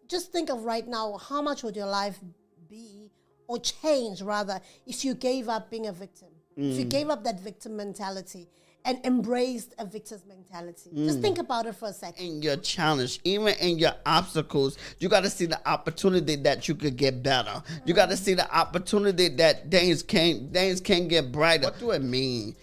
just think of right now, how much would your life be, or change rather, if you gave up being a victim? If you gave up that victim mentality and embraced a victor's mentality. Just think about it for a second. In your challenge, even in your obstacles, you got to see the opportunity that you could get better. You got to see the opportunity that things can get brighter. What do it mean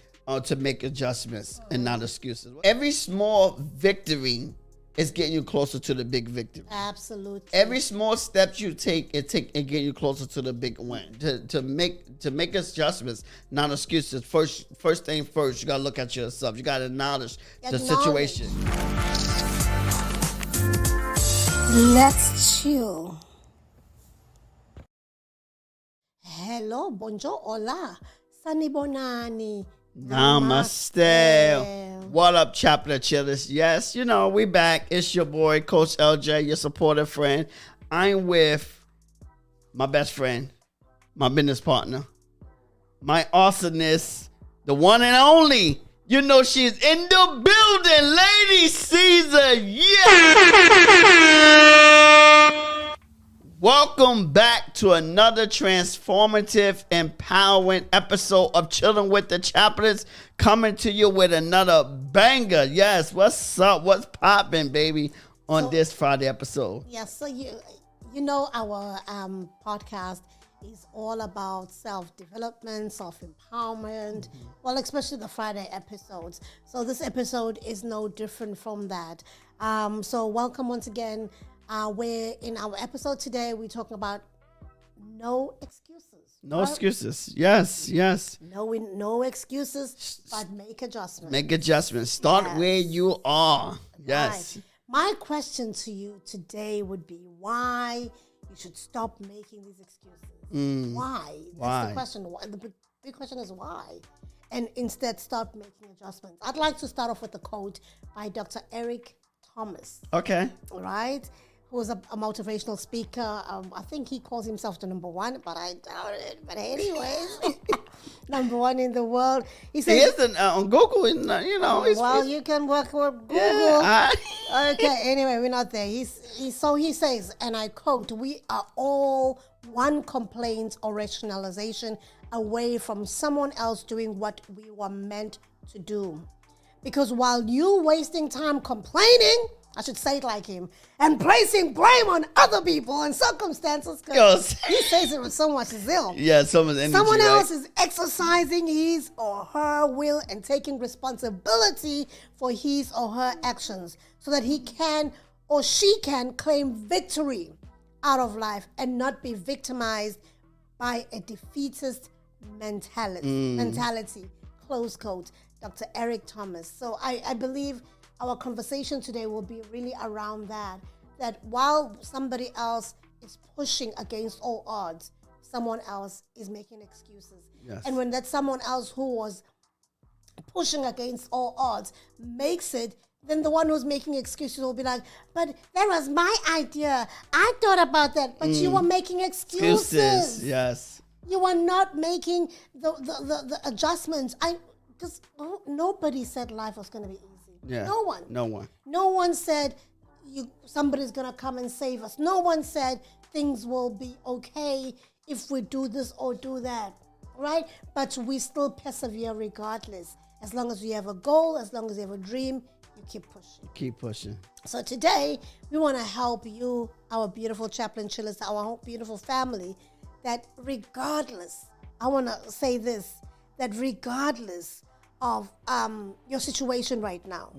to make adjustments and not excuses? Every small victory is getting you closer to the big victory. Absolutely. Every small step you take, it get you closer to the big win. To make adjustments, not excuses. First thing first, you gotta look at yourself. You gotta acknowledge the situation. Let's chill. Hello, bonjour, hola, sanibonani. Namaste. What up, Chaplin chillers? Yes, we back. It's your boy, Coach LJ, your supportive friend. I'm with my best friend, my business partner, my awesomeness, the one and only. She's in the building, Lady Siza. Yeah! Welcome back to another transformative, empowering episode of Chilling with the Chaplins, coming to you with another banger. Yes, what's up? What's popping, baby, on this Friday episode? Yes, so you know our podcast is all about self-development, self-empowerment, well, especially the Friday episodes. So this episode is no different from that. So welcome once again. Where in our episode today, we're talking about no excuses. No excuses. Yes. No excuses, but make adjustments. Make adjustments. Start where you are. Yes. Right. My question to you today would be why you should stop making these excuses. Why? That's the question. The big question is why? And instead start making adjustments. I'd like to start off with a quote by Dr. Eric Thomas. Okay. All right. Who's a motivational speaker. I think he calls himself the number one, but I doubt it. But anyways, number one in the world. He says, he isn't on Google, you can work with Google. Yeah, okay, anyway, we're not there. He says, and I quote, "We are all one complaint or rationalization away from someone else doing what we were meant to do. Because while you wasting time complaining," I should say it like him, "and placing blame on other people and circumstances," because he says it with so much zeal. Yeah, someone else is exercising his or her will and taking responsibility for his or her actions so that he can or she can claim victory out of life and not be victimized by a defeatist mentality. Close quote. Dr. Eric Thomas. So I believe our conversation today will be really around that while somebody else is pushing against all odds, someone else is making excuses. Yes. And when that someone else who was pushing against all odds makes it, then the one who's making excuses will be like, "But that was my idea. I thought about that." But you were making excuses. Yes. You are not making the adjustments. Because nobody said life was going to be easy. Yeah. No one. No one said somebody's going to come and save us. No one said things will be okay if we do this or do that, right? But we still persevere regardless. As long as you have a goal, as long as you have a dream, you keep pushing. So today, we want to help you, our beautiful Chaplin chillers, our beautiful family, that regardless, I want to say this, that regardless of your situation right now,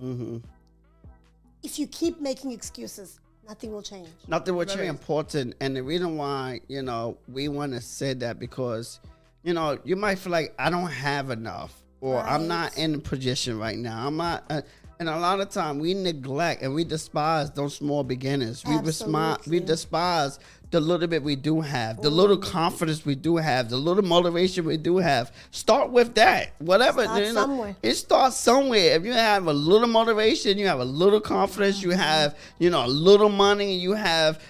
if you keep making excuses, nothing will change. Nothing will change. Very important. And the reason why, we want to say that because, you might feel like I don't have enough or I'm not in a position right now. I'm not. And a lot of time we neglect and we despise those small beginnings. We despise the little bit we do have, the little confidence we do have, the little motivation we do have. Start with that. Whatever. Somewhere. It starts somewhere. If you have a little motivation, you have a little confidence, you have, a little money, you have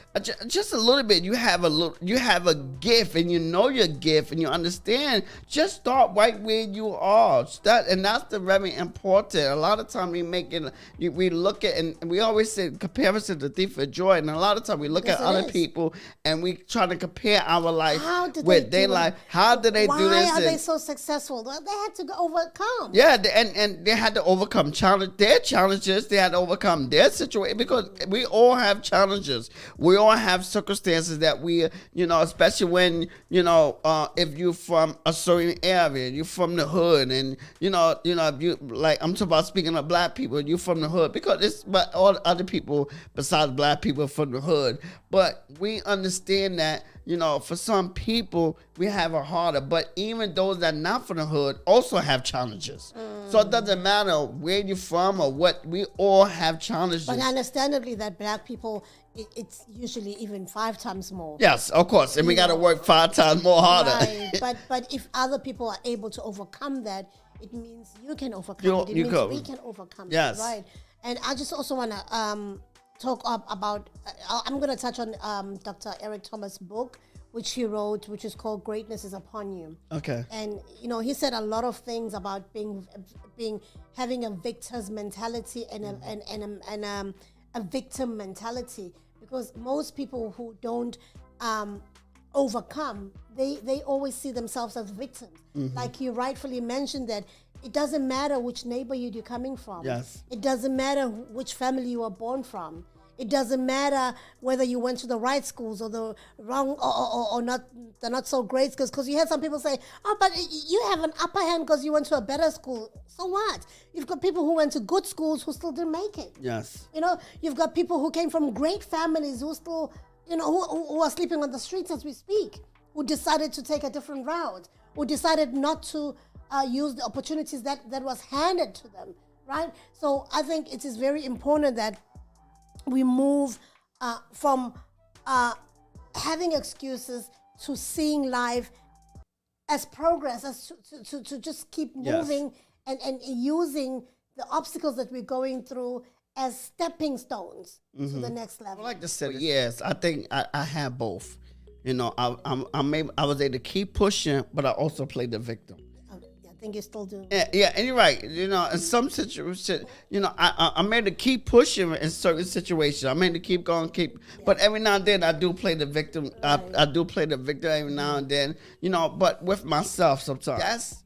just a little bit. You have a gift, and you know your gift, and you understand. Just start right where you are. That's the very important. A lot of time we making. We look at, and we always say comparison is the thief of joy, and a lot of times we look Yes, at it other is. people and we try to compare our life How did with they their do it? life. How did they do this? Why are And- they so successful? Well, they had to overcome. yeah, and they had to overcome their challenges. They had to overcome their situation because we all have challenges. We all have circumstances that we, especially when if you're from a certain area, you're from the hood, and if you like, I'm talking about speaking of black people, you're from the hood because it's but all other people besides black people are from the hood. But we understand that. For some people, we have it harder. But even those that are not from the hood also have challenges. So it doesn't matter where you're from or what. We all have challenges. But understandably, that black people, it's usually even 5 times more. Yes, of course. And we got to work 5 times more harder. Right. but if other people are able to overcome that, it means you can overcome it. It means we can overcome it. Right. And I just also want to talk about, I'm going to touch on Dr. Eric Thomas' book, which he wrote, which is called Greatness is Upon You. Okay. And, he said a lot of things about having a victor's mentality and a victim mentality, because most people who don't overcome, they always see themselves as victims. Like you rightfully mentioned that it doesn't matter which neighborhood you're coming from. Yes. It doesn't matter which family you were born from. It doesn't matter whether you went to the right schools or the wrong or not, the not so great schools. Because you hear some people say, "Oh, but you have an upper hand because you went to a better school." So what? You've got people who went to good schools who still didn't make it. Yes. You've got people who came from great families who still, who are sleeping on the streets as we speak, who decided to take a different route, who decided not to use the opportunities that was handed to them, right? So I think it is very important that we move from having excuses to seeing life as progress, as to just keep moving and using the obstacles that we're going through as stepping stones to the next level. I like to say, yes, I think I have both. I was able to keep pushing, but I also played the victim. I think you still do. Yeah, and you're right. In some situations, I'm made to keep pushing in certain situations. I'm made to keep going, but every now and then I do play the victim. Right. I do play the victim every now and then. But with myself sometimes.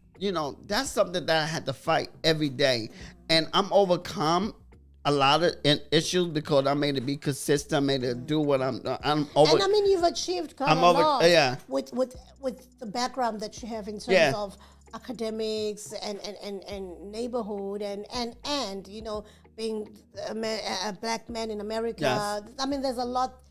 That's something that I had to fight every day, and I'm overcome a lot of issues because I made to be consistent. I made to do what I'm over. And I mean, you've achieved quite a lot. Yeah. With the background that you have in terms of academics and neighborhood and being a black man in America. Yes. I mean, there's a lot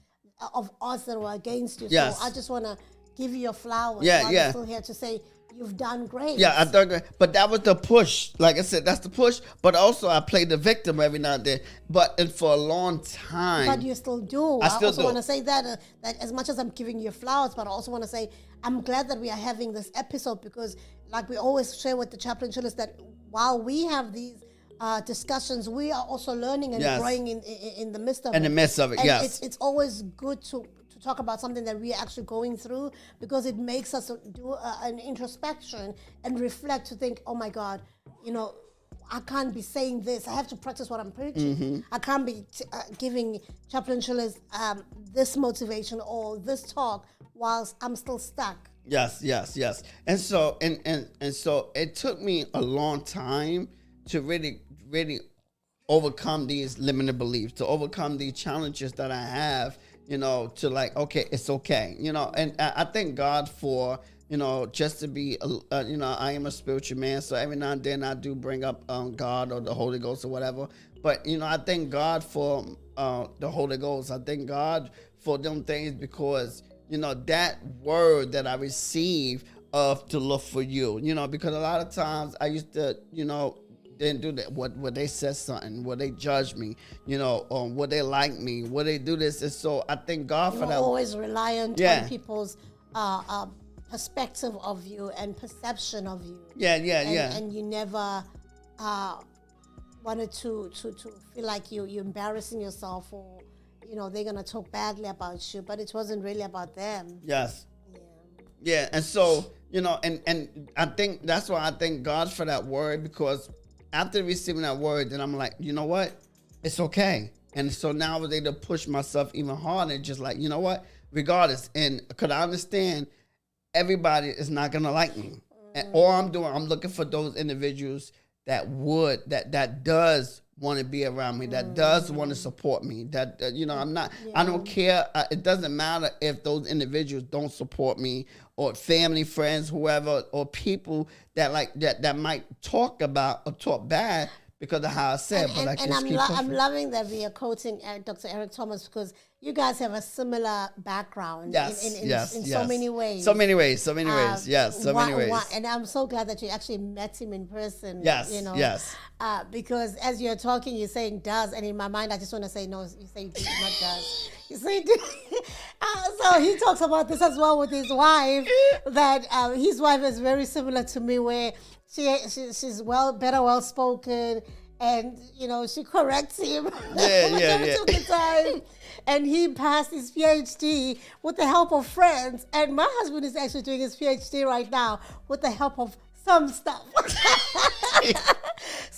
of odds that were against you. Yes. So I just want to give you your flowers. I'm still here to say you've done great. Yeah, I done great. But that was the push. Like I said, that's the push. But also I played the victim every now and then. And for a long time. But you still do. I also want to say that as much as I'm giving you flowers, but I also want to say I'm glad that we are having this episode because, like we always share with the Chaplin chillers, that while we have these discussions, we are also learning and growing in the midst of it. In the midst of it, and yes. It's always good to talk about something that we are actually going through because it makes us do an introspection and reflect to think, oh my God, I can't be saying this. I have to practice what I'm preaching. Mm-hmm. I can't be giving Chaplin chillers this motivation or this talk whilst I'm still stuck. Yes. And so so it took me a long time to really, really overcome these limited beliefs, to overcome these challenges that I have, to like, okay, it's okay, and I thank God for, just to be, I am a spiritual man. So every now and then I do bring up God or the Holy Ghost or whatever. But, I thank God for the Holy Ghost. I thank God for them things because, that word that I received of to look for you, because a lot of times I used to, didn't do that. What they said something, what they judge me, what they like me, what they do this. And so I thank God for that. Always reliant on people's perspective of you and perception of you. Yeah. And you never wanted to feel like you're embarrassing yourself or, they're going to talk badly about you, but it wasn't really about them. Yes. Yeah. And so, and I think that's why I thank God for that word because after receiving that word, then I'm like, you know what? It's okay. And so now I was able to push myself even harder, just like, you know what? Regardless. And because I understand everybody is not going to like me. And all I'm doing, I'm looking for those individuals that does want to be around me, that does want to support me, that I'm not, I don't care. It doesn't matter if those individuals don't support me, or family, friends, whoever, or people that might talk about or talk bad because of how I said. I'm loving that we are quoting Dr. Eric Thomas, because you guys have a similar background in so many ways. So many ways. Yes, so many ways. And I'm so glad that you actually met him in person. Yes, yes. Because as you're talking, you're saying does, and in my mind, I just want to say no. You say do, not does. You say do. So he talks about this as well with his wife. That his wife is very similar to me, where she's well spoken, and she corrects him the time. And he passed his PhD with the help of friends. And my husband is actually doing his PhD right now with the help of some stuff.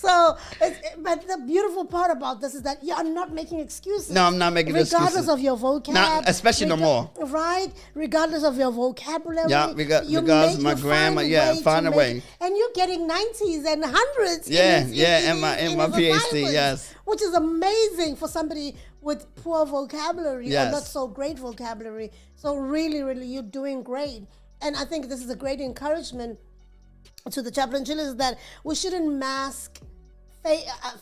But the beautiful part about this is that you are not making excuses. No, I'm not making excuses. Regardless of your vocab. Especially no more. Right? Regardless of your vocabulary. Yeah, regardless of my grammar. Find a way. And you're getting 90s and 100s. In my PhD, yes. Which is amazing for somebody with poor vocabulary or not so great vocabulary. So really, really, you're doing great. And I think this is a great encouragement to the Chaplin children, is that we shouldn't mask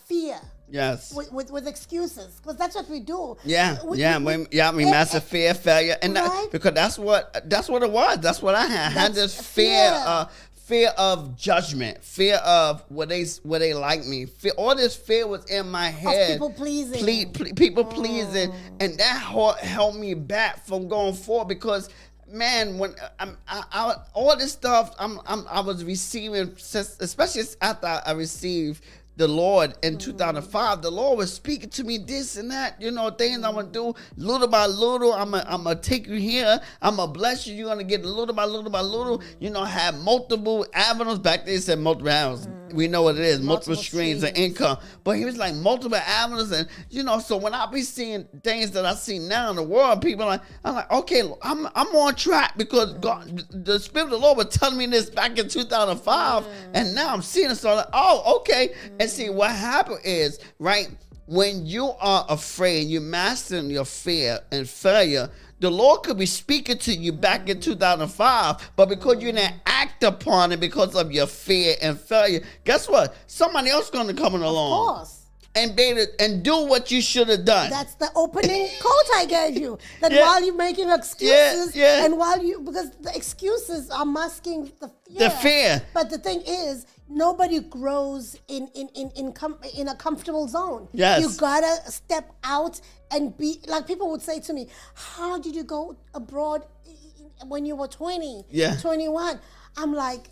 fear. Yes. With excuses, because that's what we do. We master fear, failure, and because that's what it was. That's what I had. I had this fear of judgment, fear of what they like me. All this fear was in my head. Of people pleasing. People pleasing, and that held me back from going forward, because man, when I all this stuff I was receiving, especially after I received the Lord in 2005, the Lord was speaking to me this and that, things I'm going to do little by little. I'm going to take you here. I'm going to bless you. You're going to get little by little by little, have multiple avenues. Back then he said multiple avenues. We know what it is, multiple streams of income. But he was like multiple avenues. And, so when I be seeing things that I see now in the world, people I'm like, okay, I'm on track, because God, the Spirit of the Lord was telling me this back in 2005. And now I'm seeing it. So I'm like, oh, okay. And see, what happened is, right, when you are afraid, you're mastering your fear and failure, the Lord could be speaking to you back in 2005, but because you didn't act upon it because of your fear and failure, guess what? Somebody else is going to come along. Of course. And do what you should have done. That's the opening quote I gave you. That while you're making excuses, and because the excuses are masking the fear. The fear. But the thing is, nobody grows in a comfortable zone. Yes. You gotta step out and be, like people would say to me, how did you go abroad when you were 20, 21? I'm like,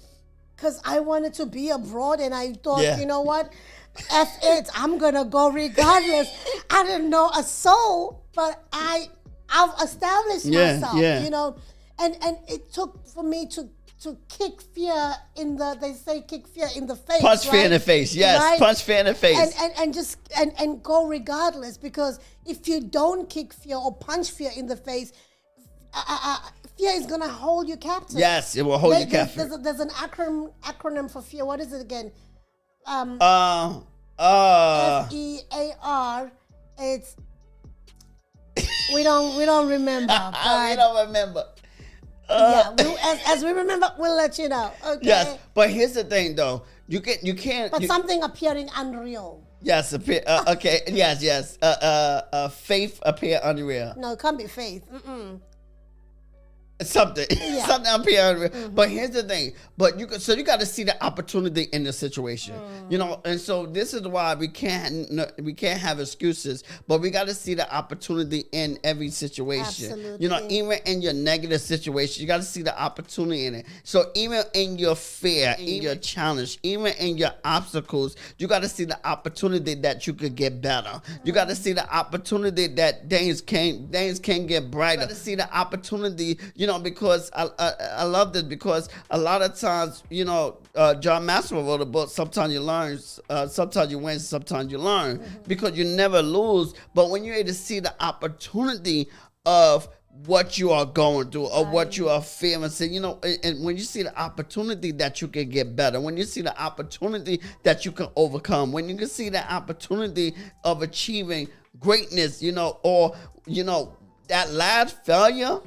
because I wanted to be abroad, and I thought, you know what? F it, I'm gonna go regardless. I didn't know a soul, but I've established myself, and it took for me to kick fear in the, they say kick fear in the face. Punch fear in the face, yes. Right? Punch fear in the face. And go regardless, because if you don't kick fear or punch fear in the face, fear is gonna hold you captive. Yes, it will hold you captive. There's an acronym for fear. What is it again? FEAR. It's we don't remember. We don't remember. As we remember, we'll let you know. Okay. Yes, but here's the thing, though. You can't. But something appearing unreal. Yes. Okay. Yes. Faith appear unreal. No, it can't be faith. Something up here. But here's the thing. But you got to see the opportunity in the situation, And so this is why we can't have excuses. But we got to see the opportunity in every situation. Absolutely. Even in your negative situation, you got to see the opportunity in it. So even in your fear, in your challenge, even in your obstacles, you got to see the opportunity that you could get better. You got to see the opportunity that things can get brighter. You got to see the opportunity, because I love this, because a lot of times, John Maxwell wrote a book, sometimes you learn, sometimes you win, sometimes you learn, because you never lose. But when you're able to see the opportunity of what you are going through or what you are feeling, so, and when you see the opportunity that you can get better, when you see the opportunity that you can overcome, when you can see the opportunity of achieving greatness, or that last failure,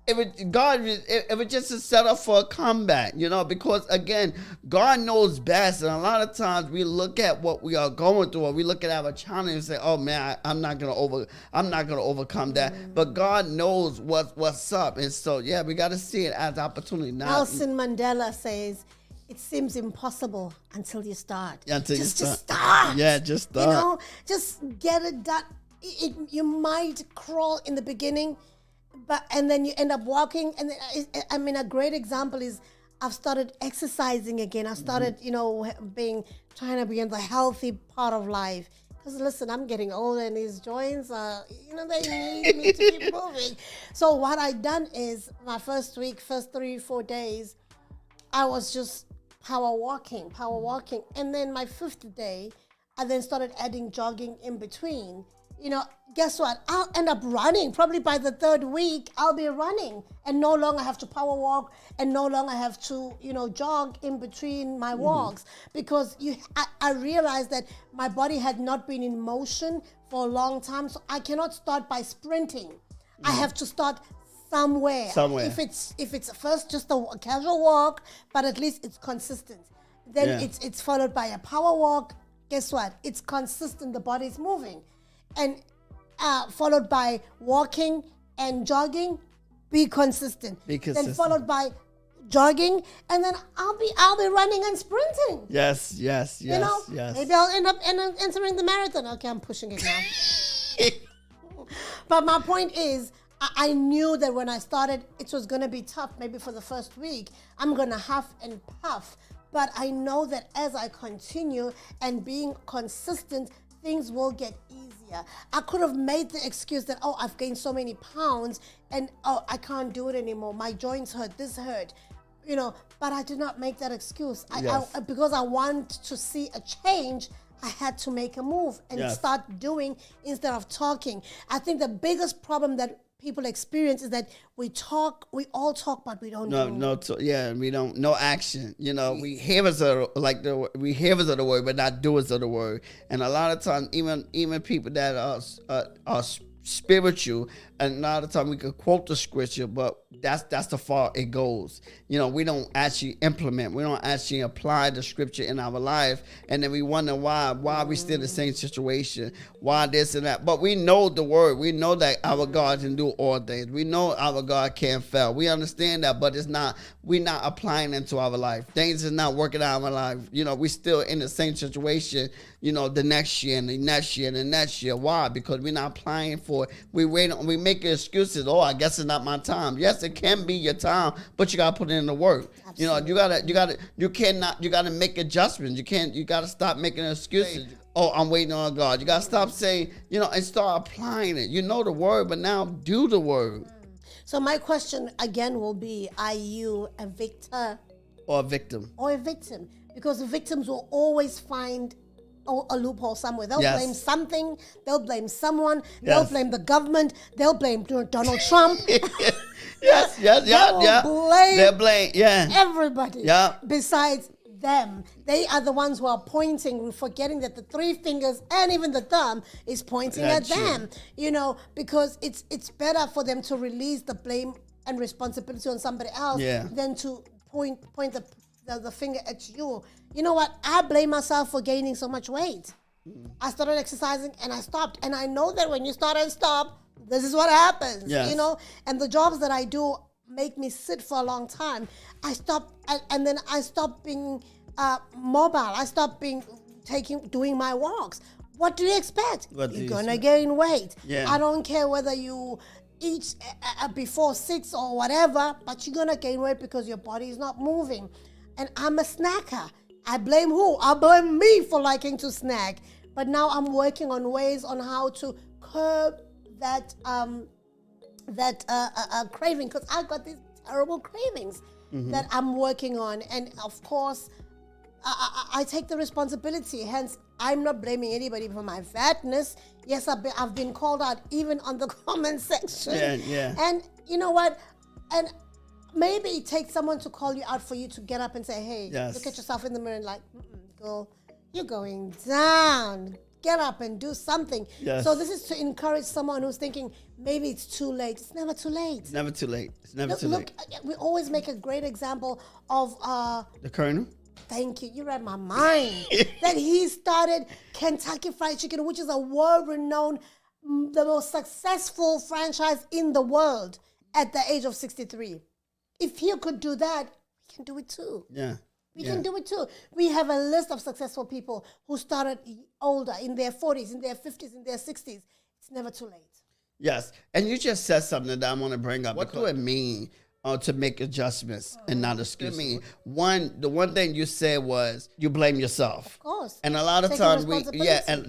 if it just a setup for a comeback, because again, God knows best, and a lot of times we look at what we are going through, or we look at our challenge and say, "Oh man, I'm not gonna overcome that." But God knows what's up, and so we got to see it as opportunity. Nelson Mandela says, "It seems impossible until you start." Just start. Yeah, just start. Just get it done. You might crawl in the beginning, and then you end up walking. And then, a great example is I've started exercising again. I started, trying to be in the healthy part of life. Because listen, I'm getting older, and these joints are, they need me to keep moving. So what I done is my first 3-4 days, I was just power walking. And then my 5th day, I then started adding jogging in between. Guess what? I'll end up running. Probably by the 3rd week, I'll be running and no longer have to power walk and no longer have to, jog in between my walks, because I realized that my body had not been in motion for a long time. So I cannot start by sprinting. I have to start somewhere. If it's first just a casual walk, but at least it's consistent. Then it's followed by a power walk. Guess what? It's consistent. The body's moving. And followed by walking and jogging, be consistent. Then followed by jogging, and then I'll be running and sprinting. Yes. Maybe I'll end up entering the marathon. Okay, I'm pushing it now. But my point is, I knew that when I started, it was going to be tough. Maybe for the first week, I'm going to huff and puff. But I know that as I continue and being consistent, things will get easier. I could have made the excuse that, I've gained so many pounds and, I can't do it anymore. My joints hurt, this hurt, but I did not make that excuse. Because I want to see a change, I had to make a move and start doing instead of talking. I think the biggest problem that people experience is that we all talk, but we don't do. We don't, no action. We hearers of the word, but not doers of the word. And a lot of times, even people that are spiritual, and a lot of time we could quote the scripture, but that's the far it goes. We don't actually implement, we don't actually apply the scripture in our life, and then we wonder why we still in the same situation, why this and that. But we know the word, we know that our God can do all things, we know our God can't fail, we understand that, but we're not applying it to our life. Things is not working out in our life. We still in the same situation, the next year and the next year and the next year. Why? Because we're not applying for it. We make excuses. I guess it's not my time. Yes, it can be your time, but you gotta put in the work. Absolutely. You gotta make adjustments. You gotta stop making excuses. I'm waiting on God. You gotta stop saying, and start applying it. The word, but now do the word. So my question again will be, are you a victor or a victim? Because the victims will always find a loophole somewhere. They'll blame something. They'll blame someone. They'll blame the government. They'll blame Donald Trump. They'll blame everybody besides them. They are the ones who are pointing, forgetting that the 3 fingers and even the thumb is pointing at them. Because it's better for them to release the blame and responsibility on somebody else than to point the finger at you. You know what? I blame myself for gaining so much weight. I started exercising and I stopped. And I know that when you start and stop, this is what happens. And the jobs that I do make me sit for a long time. I stopped, and then I stopped being mobile. I stopped doing my walks. What do you expect? You're gonna gain weight. I don't care whether you eat before 6 or whatever, but you're gonna gain weight because your body is not moving. And I'm a snacker. I blame who? I blame me for liking to snack. But now I'm working on ways on how to curb that that craving, because I got these terrible cravings that I'm working on, and of course, I take the responsibility. Hence, I'm not blaming anybody for my fatness. Yes, I've been called out even on the comment section. Yeah. And you know what? And maybe it takes someone to call you out for you to get up and say, hey, look at yourself in the mirror and like, girl, you're going down. Get up and do something. Yes. So this is to encourage someone who's thinking, maybe it's too late. It's never too late. It's never too late. It's never too late. We always make a great example of... the Colonel? Thank you. You read my mind. That he started Kentucky Fried Chicken, which is a world-renowned, the most successful franchise in the world at the age of 63. If he could do that, we can do it too. Yeah. We can do it too. We have a list of successful people who started older, in their 40s, in their 50s, in their 60s. It's never too late. Yes. And you just said something that I want to bring up. What do it mean to make adjustments and not excuses? I mean, the one thing you said was you blame yourself. Of course. And a lot of times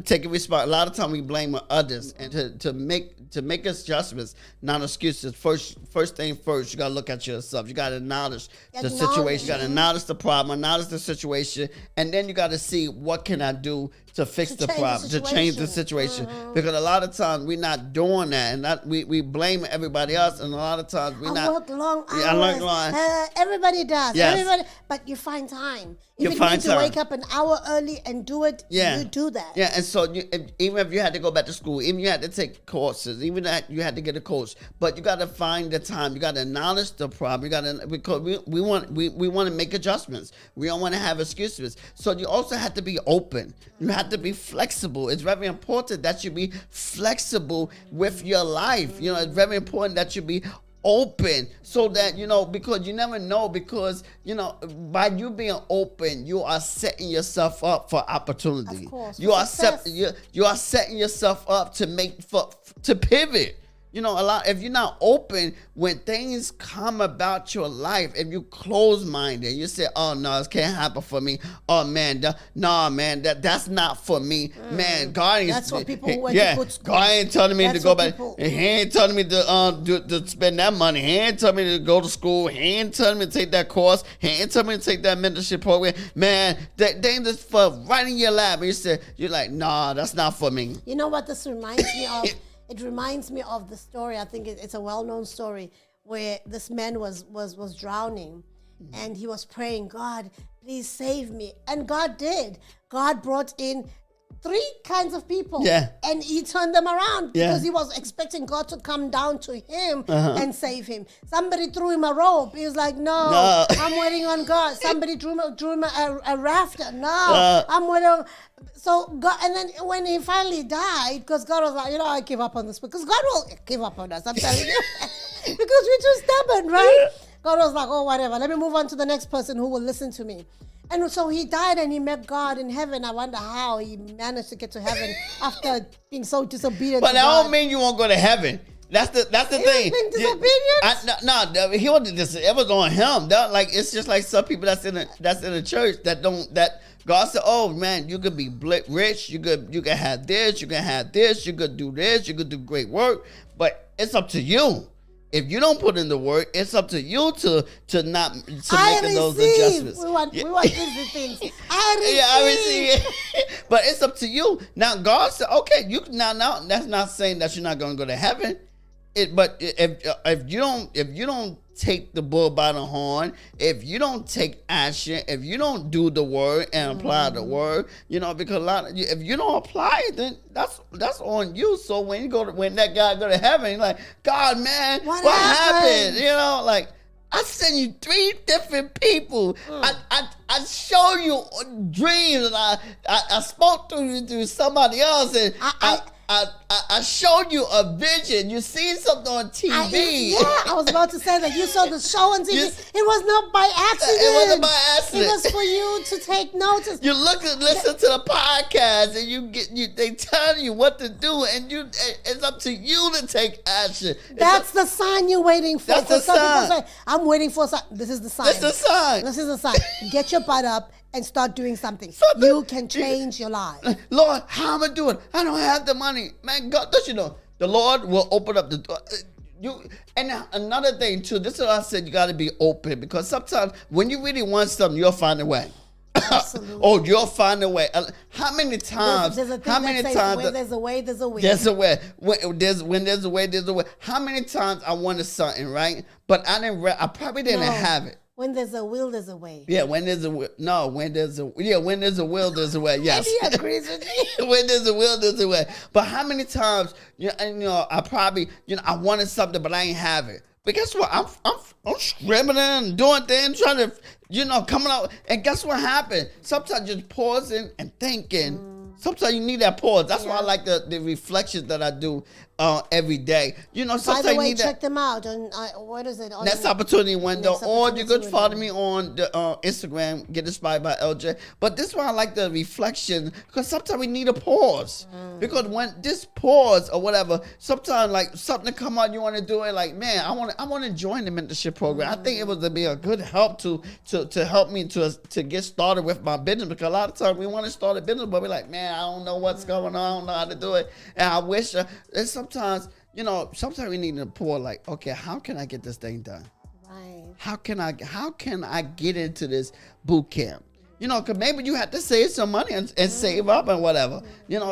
taking responsibility. A lot of times we blame others, and to make adjustments, not excuses. First thing first, you gotta look at yourself. You gotta acknowledge the situation. You gotta acknowledge the problem, acknowledge the situation, and then you gotta see what can I do to fix the problem, to change the situation. Because a lot of times we're not doing that, and we blame everybody else, and a lot of times we're not. Work long hours. I work long. Everybody does. Yes. Everybody, but you find time. You If it find means time. to wake up an hour early and do it, you do that. Yeah, and so even if you had to go back to school, even you had to take courses, even that you had to get a coach, but you got to find the time. You got to acknowledge the problem. You got to, because we want to make adjustments. We don't want to have excuses. So you also have to be open. You have to be flexible. It's very important that you be flexible with your life. You know, it's very important that you be open, so that, because you never know, because, by you being open, you are setting yourself up for opportunity. Of course. You are setting yourself up to pivot. A lot, if you're not open, when things come about your life, if you close-minded, you say, oh, no, it can't happen for me. Oh, man, that's not for me. Man, God ain't... That's what people who went to good school. God ain't telling me to go back. He ain't telling me to spend that money. He ain't telling me to go to school. He ain't telling me to take that course. He ain't telling me to take that mentorship program. Man, that thing is for right in your lap. And you're like, nah, that's not for me. You know what this reminds me of? It reminds me of the story. I think it's a well-known story where this man was drowning, and he was praying, God, please save me. And God did. God brought in 3 kinds of people, and he turned them around because he was expecting God to come down to him and save him. Somebody threw him a rope. He was like, no. I'm waiting on God. Somebody drew him a rafter. No, I'm waiting on... So God, and then when he finally died, because God was like, I give up on this, because God will give up on us, I'm telling you, because we're too stubborn, right? God was like, oh, whatever, let me move on to the next person who will listen to me. And so he died and he met God in heaven. I wonder how he managed to get to heaven after being so disobedient. But that don't mean you won't go to heaven. That's the thing. Being disobedient? No, he wasn't. It was on him. It's just like some people that's in the church that God said, oh man, you could be rich, you could have this, you could do this, you could do great work, but it's up to you. If you don't put in the work, it's up to you to make those adjustments. We want easy things. I receive. But it's up to you. Now God said, okay, you now that's not saying that you're not going to go to heaven. But if you don't take the bull by the horn, if you don't take action, if you don't do the word and apply the word, because if you don't apply it, then that's on you. So when that guy go to heaven, he's like, God, man, what happened? I sent you 3 different people. I showed you dreams, and I spoke to you through somebody else, and I showed you a vision. You seen something on TV. I was about to say that you saw the show on TV. It was not by accident. It wasn't by accident. It was for you to take notice. You listen to the podcast, and they tell you what to do, and it's up to you to take action. That's the sign you're waiting for. That's the sign. People say, I'm waiting for a sign. This is the sign. This is the sign. Get your butt up and start doing something. You can change your life. Lord, how am I doing? I don't have the money. Man, God, don't you know? The Lord will open up the door. And another thing too, this is what I said, you got to be open, because sometimes when you really want something, you'll find a way. Absolutely. Oh, you'll find a way. How many times? There's a thing how that many says, times? where there's a way, there's a will. There's a way. When there's a way, there's a way. How many times I wanted something, right? But I didn't. I probably didn't have it. When there's a will, there's a way. Yeah, when there's a will. No, when there's a when there's a will, there's a way. Yes. He agrees with me. When there's a will, there's a way. But how many times, I probably, I wanted something, but I ain't have it. But guess what? I'm scribbling and doing things, trying to, coming out. And guess what happened? Sometimes just pausing and thinking. Sometimes you need that pause. That's why I like the reflections that I do every day. Sometimes By the way, you need check that. them out on what is it? On Next opportunity window, Next or you could opportunity follow window. me on the Instagram, Get Inspired by LJ. But this is why I like the reflection, because sometimes we need a pause. Because when this pause or whatever, sometimes like something come out, you want to do it. Like, man, I want to join the mentorship program. I think it would be a good help to help me to get started with my business, because a lot of times we want to start a business, but we're like, man, I don't know what's going on. I don't know how to do it, and I wish. And sometimes we need to pause. Like, okay, how can I get this thing done? Right. How can I get into this boot camp? Because maybe you have to save some money and save up and whatever.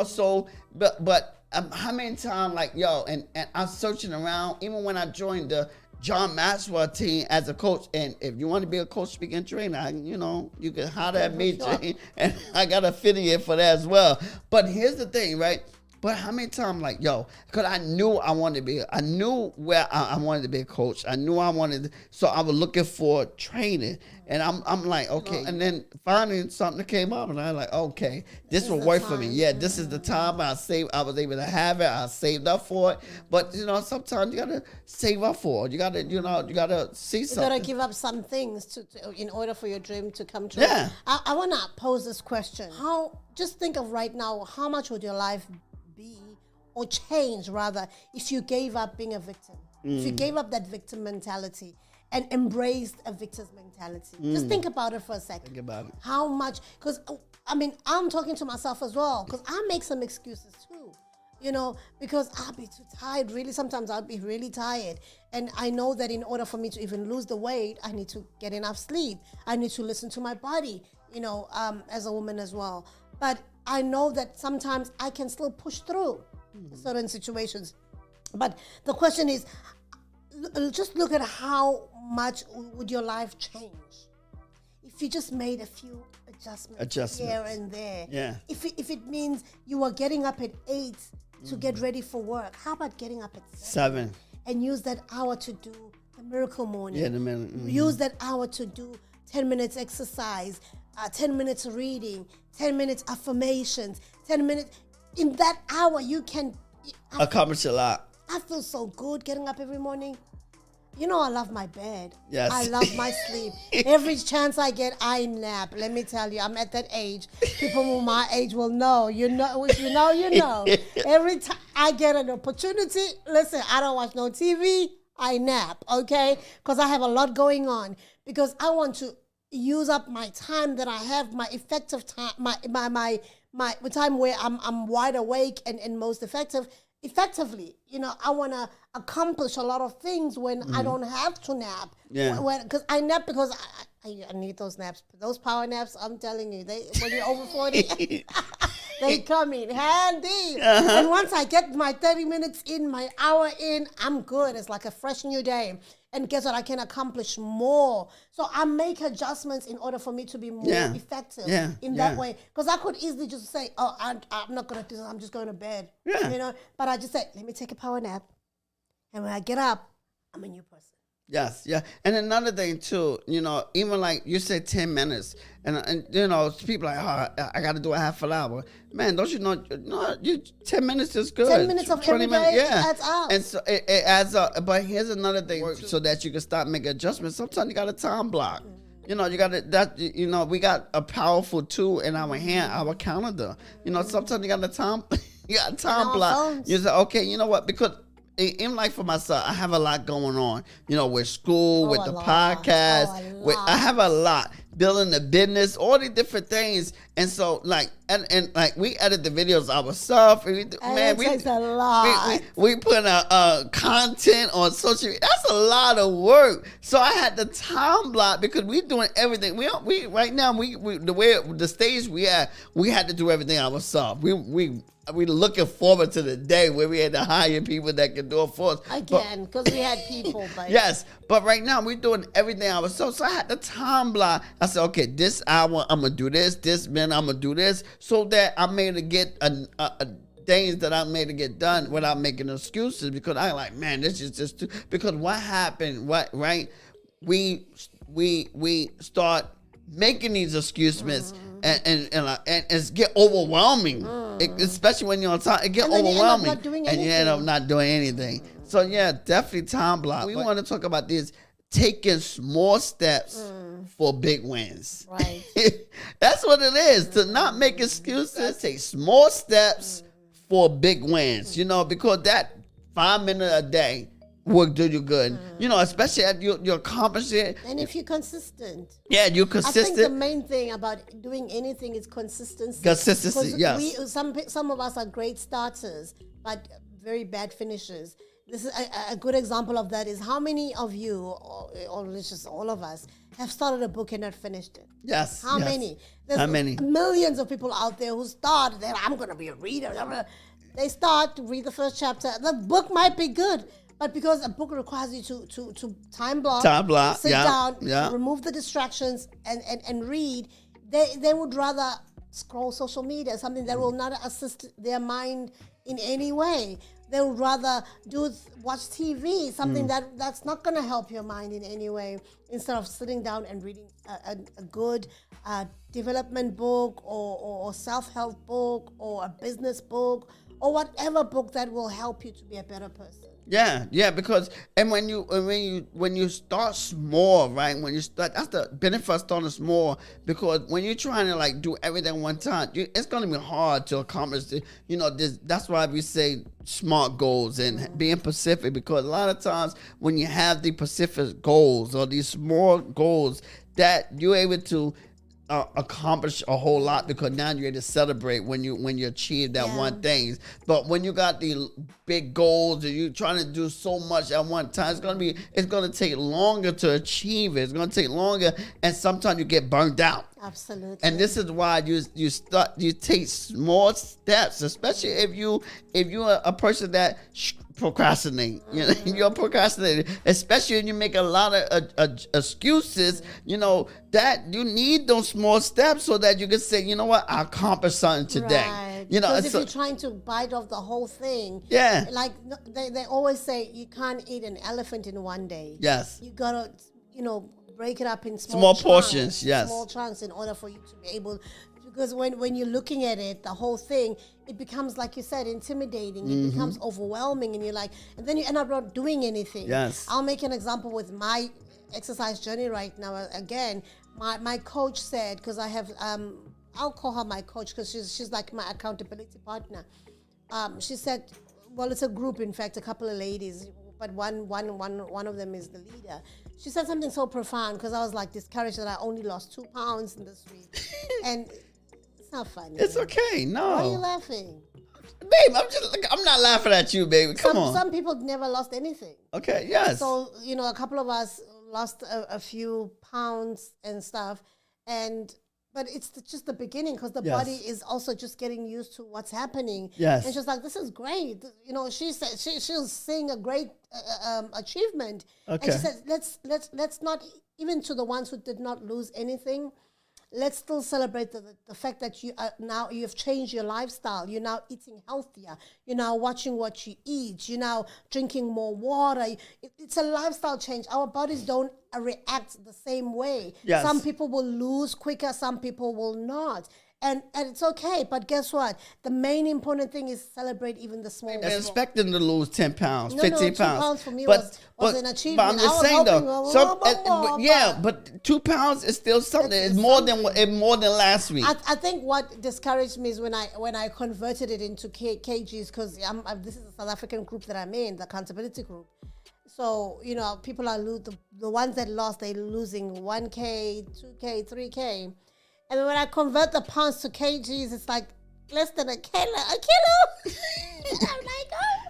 So, but how many times, like, and I'm searching around, even when I joined the John Maxwell team as a coach. And if you want to be a coach, speaking trainer, you can holler at me, Jane, and I got a affiliate for that as well. But here's the thing, right? But how many times, like, because I knew I knew where I wanted to be a coach. I knew I wanted, so I was looking for training. And I'm like, okay. And then finally something came up, and I was like, okay, this will work for me. Yeah, this is the time. I was able to have it. I saved up for it. But, sometimes you got to save up for it. You got to, you got to see something. You got to give up some things to in order for your dream to come true. Yeah. I want to pose this question. Just think of right now, how much would your life be, or change rather, if you gave up being a victim? If you gave up that victim mentality and embraced a victor's mentality. Just think about it for a second. Think about it. How much, because I'm talking to myself as well, because I make some excuses too, because I'll be too tired. Really, sometimes I'll be really tired. And I know that in order for me to even lose the weight, I need to get enough sleep. I need to listen to my body, as a woman as well. But I know that sometimes I can still push through certain situations. But the question is, just look at how much would your life change if you just made a few adjustments here and there. Yeah. If it means you are getting up at 8 to get ready for work, how about getting up at 7? And use that hour to do the miracle morning. Yeah, the minute. Use that hour to do 10 minutes exercise, 10 minutes reading, 10 minutes affirmations, 10 minutes. In that hour, you can accomplish a lot. I feel so good getting up every morning. I love my bed. Yes. I love my sleep. Every chance I get, I nap. Let me tell you, I'm at that age. People who my age will know. If you know, you know. Every time I get an opportunity, listen, I don't watch no TV. I nap, okay? Because I have a lot going on. Because I want to use up my time that I have, my effective time, my time where I'm wide awake and most effectively. I want to accomplish a lot of things when I don't have to nap. Yeah. Because I nap because I need those naps. Those power naps, I'm telling you, when you're over 40, they come in handy. And once I get my 30 minutes in, my hour in, I'm good. It's like a fresh new day. And guess what? I can accomplish more. So I make adjustments in order for me to be more effective in that way. Because I could easily just say, I'm not going to do this. I'm just going to bed. Yeah. But I just say, let me take a power nap. And when I get up, I'm a new person. Yes, yeah. And another thing too, even like you said 10 minutes, and people like, I got to do a half an hour. Man, don't you know, 10 minutes is good. 10 minutes of 20 every day minutes, adds up. And so it adds up. But here's another thing, so that you can start making adjustments. Sometimes you got a time block. You got we got a powerful tool in our hand, our calendar. Sometimes you got a time block. Phones. You say, okay, you know what? Because even like for myself, I have a lot going on, with school, with the podcast. I have a lot, building the business, all these different things. And so, like, and like we edit the videos ourselves. Man, it takes a lot. We put content on social media. That's a lot of work. So I had the time block because we doing everything. We right now the stage we at, we had to do everything ourselves. We looking forward to the day where we had to hire people that can do it for us. Again, because we had people. But yes, but right now we're doing everything ourselves. So I had the time block. I said, okay, this hour I'm going to do this. This minute I'm going to do this. So that I'm able to get things that I'm made to get done without making excuses. Because I like, man, this is just too... Because what happened, right? We start making these excuses and it's get overwhelming. Especially when you're on time, it get overwhelming, and you end up not doing anything. So yeah, definitely time block. We want to talk about this taking small steps for big wins. Right. That's what it is. To not make excuses, take small steps for big wins. You know, because that 5 minutes a day will do you good. You know, especially at you accomplish it. And if you're consistent. Yeah, you're consistent. I think the main thing about doing anything is consistency. Consistency, yes. Some of us are great starters, but very bad finishers. This is a good example of that is how many of you, or just all of us, have started a book and not finished it? Yes. How many? There's millions of people out there who start, I'm going to be a reader. They start to read the first chapter. The book might be good, but because a book requires you to time block, sit down, remove the distractions, and read, they would rather scroll social media, something that will not assist their mind in any way. They would rather watch TV, something that's not going to help your mind in any way, instead of sitting down and reading a good development book or self-help book or a business book or whatever book that will help you to be a better person. Yeah, because when you start small, right? When you start, that's the benefit of starting small. Because when you're trying to like do everything one time, it's gonna be hard to accomplish. That's why we say smart goals and being specific. Because a lot of times when you have the specific goals or these small goals, that you're able to accomplish a whole lot, because now you're able to celebrate when you achieve that one thing. But when you got the big goals and you're trying to do so much at one time, it's gonna take longer to achieve it. It's gonna take longer, and sometimes you get burned out. Absolutely. And this is why you take small steps, especially if you're a person that procrastinate. You know, you're procrastinating, especially when you make a lot of excuses. You know that you need those small steps so that you can say, you know what, I accomplished something today. Right. You know, because if you're trying to bite off the whole thing, like they always say, you can't eat an elephant in one day. Yes, you gotta break it up in small portions. Yes, small chunks in order for you to be able. Because when you're looking at it, the whole thing, it becomes, like you said, intimidating. It becomes overwhelming, and and then you end up not doing anything. Yes. I'll make an example with my exercise journey right now. Again, my coach said, because I have, I'll call her my coach because she's like my accountability partner. She said, well, it's a group, in fact, a couple of ladies, but one of them is the leader. She said something so profound, because I was like discouraged that I only lost 2 pounds in this week, and. It's not funny. It's okay. No. Why are you laughing? Babe, I'm not laughing at you, baby. Come on. Some people never lost anything. Okay, yes. So, a couple of us lost a few pounds and stuff. But it's just the beginning, because the body is also just getting used to what's happening. Yes. And she's like, this is great. She said she was seeing a great achievement. Okay. And she said, let's not, even to the ones who did not lose anything, let's still celebrate the fact that you've changed your lifestyle. You're now eating healthier. You're now watching what you eat. You're now drinking more water. It's a lifestyle change. Our bodies don't react the same way. Yes. Some people will lose quicker. Some people will not. And it's okay, but guess what? The main important thing is celebrate even the small. I expecting to lose 10 pounds, 15 pounds. 2 pounds for me was an achievement. But I'm just saying though, but 2 pounds is still something. It's more than last week. I think what discouraged me is when I converted it into kgs, because this is a South African group that I'm in, the accountability group. So people are the ones that lost. They're losing 1K, 2K, 3K. And when I convert the pounds to kgs, it's like less than a kilo. I'm like, oh.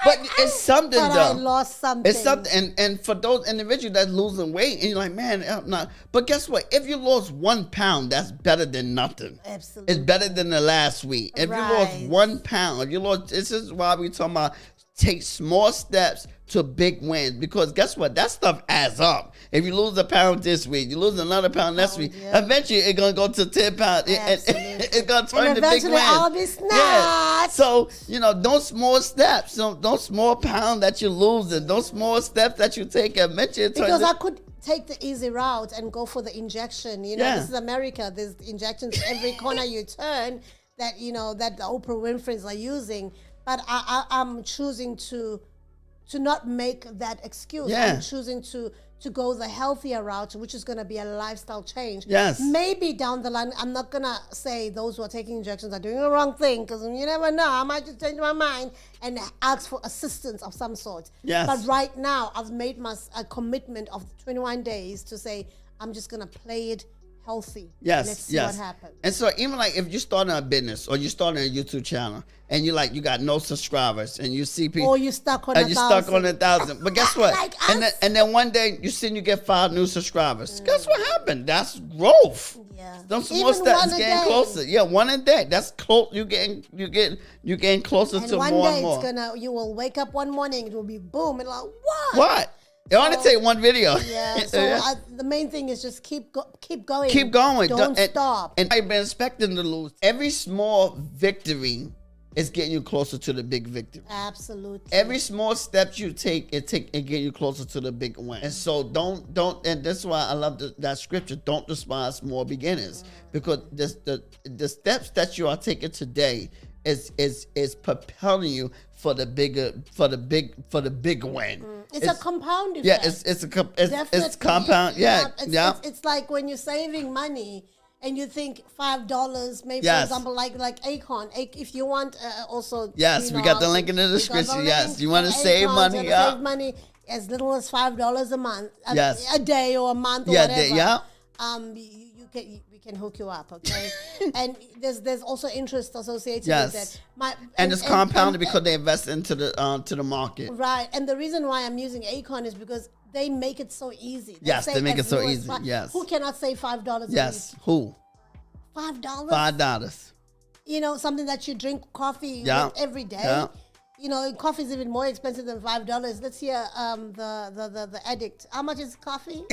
But it's something, but though. I lost something. It's something, and for those individuals that's losing weight, and you're like, man, I'm not. But guess what? If you lost 1 pound, that's better than nothing. Absolutely. It's better than the last week. If you lost 1 pound, if you lost, this is why we talking about take small steps to big wins, because guess what? That stuff adds up. If you lose a pound this week, you lose another pound next week. Yeah. Eventually, it's gonna go to 10 pounds. It's gonna turn to big wins. I'll be snatched. Yeah. So those small steps, those small pounds that you're losing, those small steps that you take, eventually. Because I could take the easy route and go for the injection. This is America. There's injections every corner you turn that that the Oprah Winfrey's are using. But I'm choosing to not make that excuse. Yeah. I'm choosing to go the healthier route, which is going to be a lifestyle change. Yes. Maybe down the line, I'm not going to say those who are taking injections are doing the wrong thing, because you never know. I might just change my mind and ask for assistance of some sort. Yes. But right now, I've made a commitment of 21 days to say, I'm just going to play it healthy. Yes, Let's see what happens. And so even like if you're starting a business or you're starting a YouTube channel and you got no subscribers and you see people, or you're stuck on 1,000. But guess what? Like and then one day you get 5 new subscribers. Guess what happened? That's growth. Yeah. Those small steps getting closer. Yeah, one a day. That's close. You getting closer to more and more. And one day you will wake up one morning, it will be boom, and like what? What? It only take one video. Yeah. So the main thing is just keep going. Keep going. Don't stop. And I've been expecting to lose. Every small victory is getting you closer to the big victory. Absolutely. Every small step you take, it get you closer to the big win. And so don't. And that's why I love that scripture. Don't despise small beginnings, because the steps that you are taking today is propelling you for the big win. It's a compound effect. Yeah, it's compound. Yeah, It's like when you're saving money and you think $5, maybe Yes. for example, like Acorn. If you want also. Yes, we got the link in the description. Yes, you want to save money. Yeah. Save money as little as $5 a month. Yes. A day or a month or whatever. Yeah. We can hook you up, okay? And there's also interest associated Yes. with that. And it's compounded because they invest into the market. Right. And the reason why I'm using Acorn is because they make it so easy. Yes, they make it so easy. Yes. Who cannot save $5 Yes. Who? $5? $5. Something that you drink coffee Yeah. with every day. Yeah. Coffee is even more expensive than $5. Let's hear the addict. How much is coffee?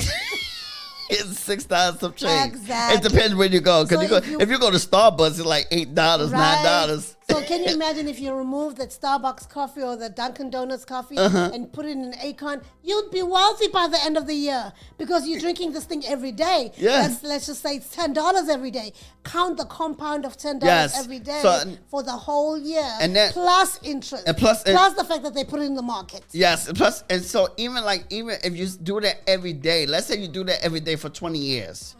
It's $6 some change. Exactly. It depends where you go. Because So if you go to Starbucks, it's like $8, $9. So can you imagine if you remove that Starbucks coffee or the Dunkin' Donuts coffee and put it in an Acorn? You'd be wealthy by the end of the year because you're drinking this thing every day. Yeah. Let's just say it's $10 every day. Count the compound of $10 every day for the whole year. And then, plus interest. And plus the fact that they put it in the market. Yes. And so even if you do that every day, let's say you do that every day for 20 years.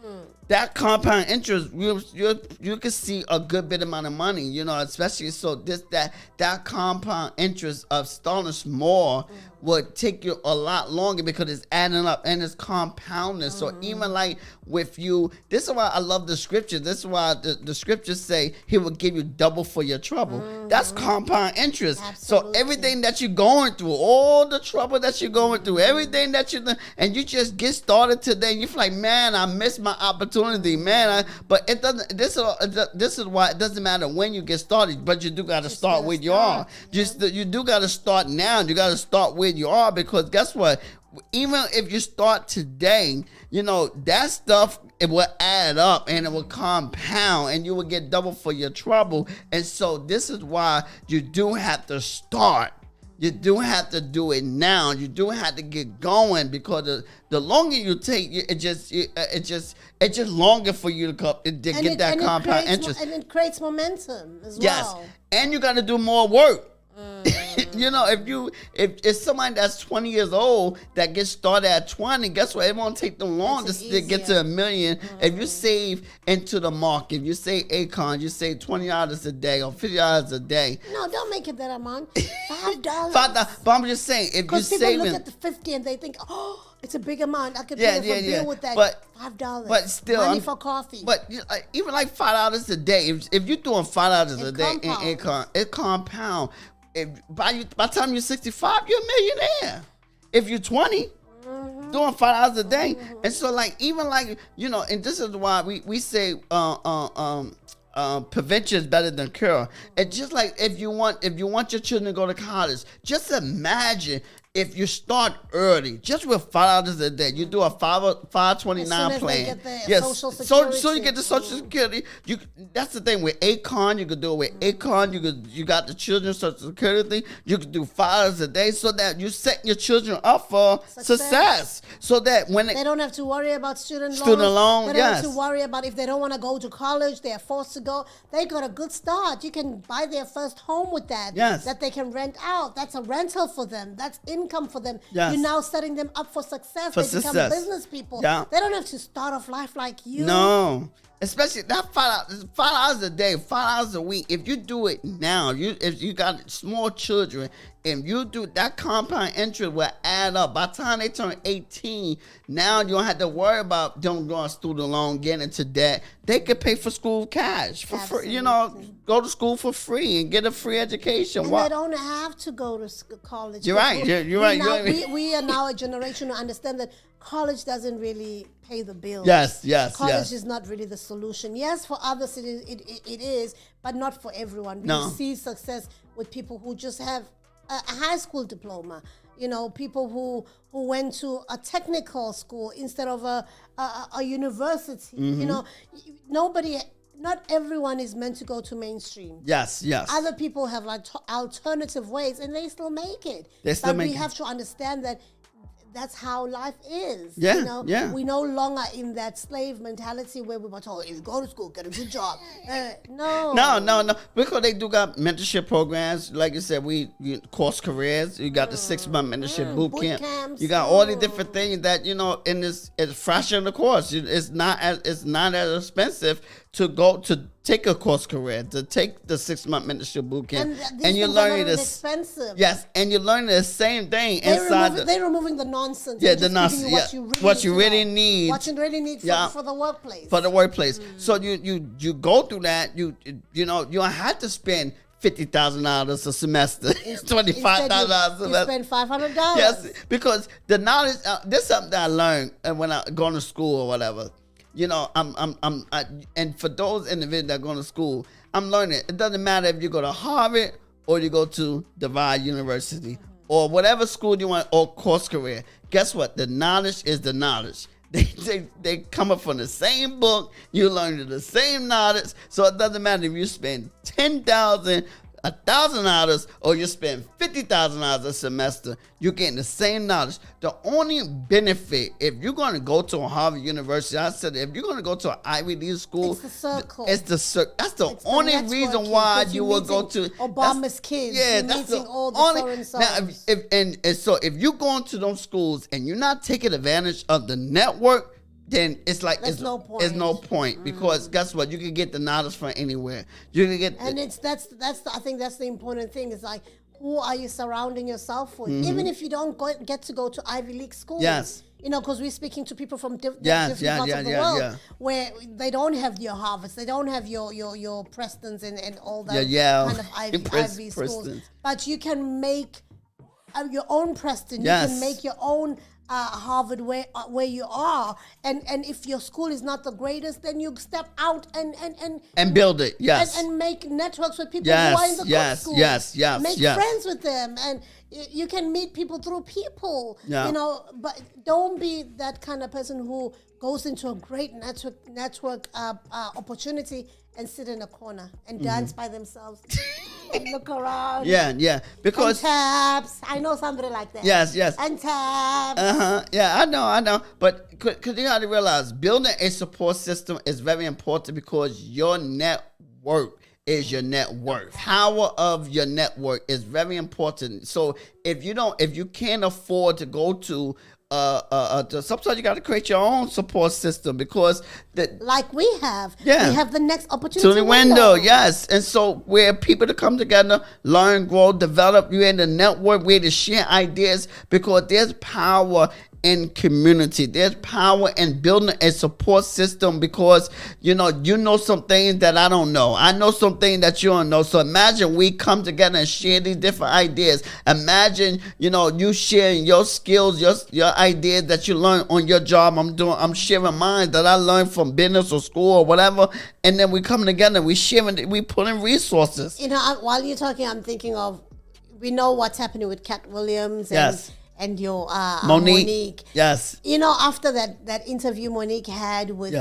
That compound interest, you can see a good bit amount of money, especially so that compound interest of starting small would take you a lot longer because it's adding up and it's compounding. So even like with you, this is why I love the scripture. This is why the scriptures say he will give you double for your trouble. That's compound interest. Absolutely. So everything that you're going through, all the trouble that you're going through, everything that and you just get started today, you feel like, man, I missed my opportunity, man. But it doesn't. This is why it doesn't matter when you get started, but you do got to start where you are. You do got to start now. You got to start where you are, because guess what? Even if you start today, that stuff, it will add up and it will compound and you will get double for your trouble. And so this is why you do have to start. You do have to do it now. You do have to get going, because the longer you take, it's just longer for you to get that compound interest. And it creates momentum as well. Yes, and you got to do more work. You know, if somebody that's 20 years old that gets started at 20, guess what? It won't take them long to get to $1 million. If you save into the market, if you save Acon, you save $20 a day or $50 a day. No, don't make it that amount. $5. $5. But I'm just saying, if you Because people saving, look at the 50 and they think, oh, it's a big amount. I could pay for a bill with that. But $5. But still, money for coffee. But even like $5 a day, if you're doing $5 a day in income, it compound. By the time you're 65, you're a millionaire. If you're 20, doing $5 a day, and so like even like and this is why we say prevention is better than cure. And just like if you want your children to go to college, just imagine if you start early, just with $5 a day, you do a 529 plan. Social Security. So you get the Social Security. That's the thing with Acon. You could do it with Acon. You got the children's Social Security. You could do $5 a day, so that you set your children up for success. So that when they don't have to worry about student loan. They don't have to worry about if they don't want to go to college, they're forced to go. They got a good start. You can buy their first home with that. Yes. That they can rent out. That's a rental for them. That's income for them. Yes. You're now setting them up for success. They become business people. Yeah. They don't have to start off life like you. No. Especially that $5 a day, $5 a week. If you do it now, if you got small children, if you do that, compound interest will add up. By the time they turn 18, now you don't have to worry about them going student loan, getting into debt. They can pay for school cash for free. Go to school for free and get a free education. And they don't have to go to college. You're right. You're right. We are now a generation who understand that college doesn't really pay the bills. Yes. College is not really the solution. Yes, for others it is, but not for everyone. We see success with people who just have a high school diploma. People who went to a technical school instead of a university. Not everyone is meant to go to mainstream. Yes. Other people have like alternative ways, and they still make it. But we have to understand that that's how life is. Yeah. We're no longer in that slave mentality where we were told, if you go to school, get a good job. No. Because they do got mentorship programs. Like you said, course careers. You got the 6-month mentorship boot camp. Camps. You got all the different things that, in this, it's fraction of the course. It's not as expensive to go to take a course career, to take the 6-month mentorship boot camp. And you're learning this expensive. Yes, and you're learning the same thing inside. They're removing the nonsense. Yeah, the nonsense. What you really need. What you really need for the workplace. For the workplace. So you go through that. You don't have to spend $50,000 a semester, $25,000 a semester. You spend $500. Yes, because the knowledge. This is something that I learned when I going to school or whatever. And for those individuals that are going to school, I'm learning. It doesn't matter if you go to Harvard or you go to Divide University or whatever school you want or course career. Guess what? The knowledge is the knowledge. They come up from the same book. You learn the same knowledge. So it doesn't matter if you spend $10,000, $1,000, or you spend $50,000 a semester. You're getting the same knowledge. The only benefit, if you're going to go to a Harvard University, I said, if you're going to go to an Ivy League school, it's the circle. That's the only reason why you will go to Obama's kids. Yeah, that's the all the foreign songs. Now, so if you're going to those schools and you're not taking advantage of the network, then it's like there's no point. There's no point because guess what? You can get the knowledge from anywhere. You can get, and I think that's the important thing. It's like, who are you surrounding yourself with? Even if you don't get to go to Ivy League schools. Yes. Because we're speaking to people from different parts of the world where they don't have your Harvards, they don't have your Prestons and all that kind of Ivy schools. But you can make your own Preston. Yes. You can make your own Harvard where you are, and if your school is not the greatest, then you step out and build it. Yes. And make networks with people who are in the good schools. Yes. Make friends with them, and you can meet people through people. Yeah. But don't be that kind of person who goes into a great network opportunity and sit in a corner and dance by themselves and look around. Yeah. Because and taps. I know somebody like that. Yes. And taps. Yeah, I know. But because you have to realize, building a support system is very important because your network is your net worth. Power of your network is very important. So if you can't afford to go to sometimes you got to create your own support system because like we have, we have the next opportunity to the window, yes. And so where people to come together, learn, grow, develop. You're in the network, we're to share ideas because there's power in community. There's power in building a support system because you know some things that I don't know. I know some things that you don't know. So imagine we come together and share these different ideas. Imagine you sharing your skills, your ideas that you learn on your job. I'm sharing mine that I learned from business or school or whatever, and then we come together and we sharing, we put in resources. While you're talking, I'm thinking of, we know what's happening with Cat Williams and your Monique. Yes. After that interview Monique had with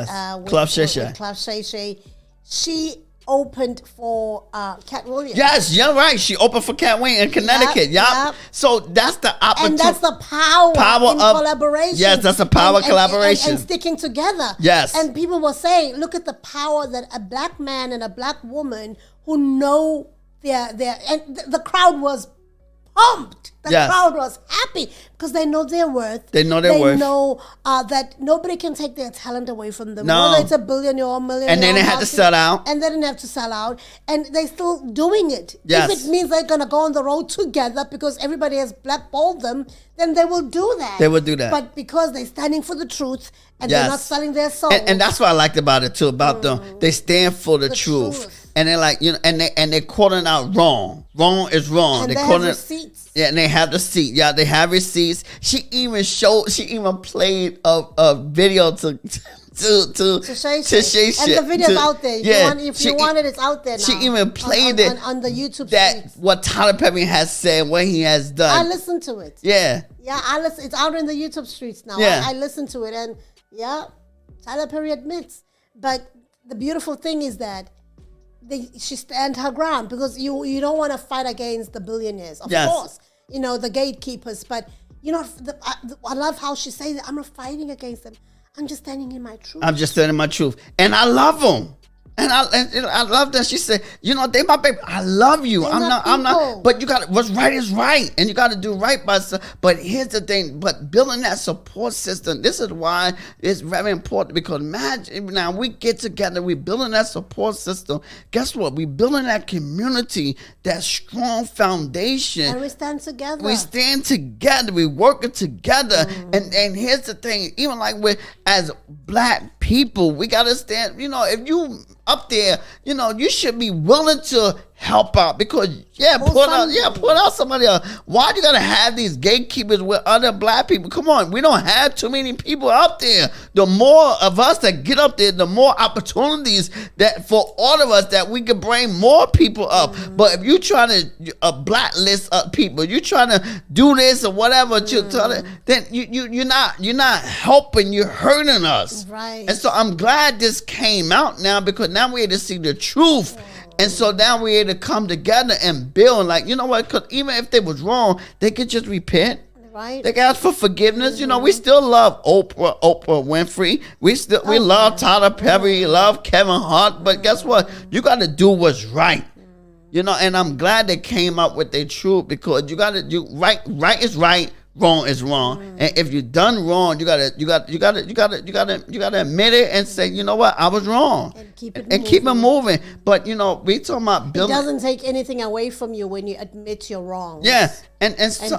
Club Shay, she opened for Cat Williams. Yes, you're right. She opened for Cat Williams in Connecticut. Yep. So that's the opportunity. And that's the power in collaboration. Yes, that's the power of collaboration. And sticking together. Yes. And people were saying, look at the power that a black man and a black woman who know and the crowd was pumped. The crowd was happy because they know their worth. They know their worth. They know that nobody can take their talent away from them. No. Whether it's a billionaire or millionaire. And then they had to sell out. And they didn't have to sell out. And they're still doing it. Yes. If it means they're going to go on the road together because everybody has blackballed them, then they will do that. They will do that. But because they're standing for the truth and they're not selling their soul. And that's what I liked about it too, about them. They stand for the truth. And they're like, and they're calling out wrong. Wrong is wrong. And they have receipts. Yeah, and they have the receipt. Yeah, they have receipts. She even played a video to Shay. And the video's out there. If you want it, it's out there now. She even played it on the YouTube streets. What Tyler Perry has said, what he has done. I listened to it. Yeah. Yeah, I listen. It's out in the YouTube streets now. Yeah. I listened to it, and Tyler Perry admits. But the beautiful thing is that she stand her ground because you don't want to fight against the billionaires, of course, the gatekeepers. But I love how she says it. I'm not fighting against them. I'm just standing in my truth. And I love them. And I love that she said, they my baby. I love you. I'm not. But you got what's right is right, and you got to do right by stuff. But here's the thing. But building that support system. This is why it's very important because imagine now we get together. We building that support system. Guess what? We building that community, that strong foundation. And we stand together. We working together. And here's the thing. Even like as black people, we gotta stand. If you up there, you should be willing to help out because put out somebody else. Why do you gotta have these gatekeepers with other black people? Come on, we don't have too many people up there. The more of us that get up there, the more opportunities that for all of us that we can bring more people up. But if you trying to blacklist people, you trying to do this or whatever, then you're not helping. You're hurting us. Right. And so I'm glad this came out now because now we're able to see the truth. And so now we're able to come together and build. Like, you know what? Because even if they was wrong, they could just repent. Right. They can ask for forgiveness. We still love Oprah Winfrey. We love Tyler Perry, love Kevin Hart. But guess what? You got to do what's right. And I'm glad they came up with their truth because you got to do right. Right is right. Wrong is wrong. And if you done wrong, you gotta admit it and say, you know what, I was wrong. And keep it moving. But we talking about building. It doesn't take anything away from you when you admit you're wrong. Yeah. And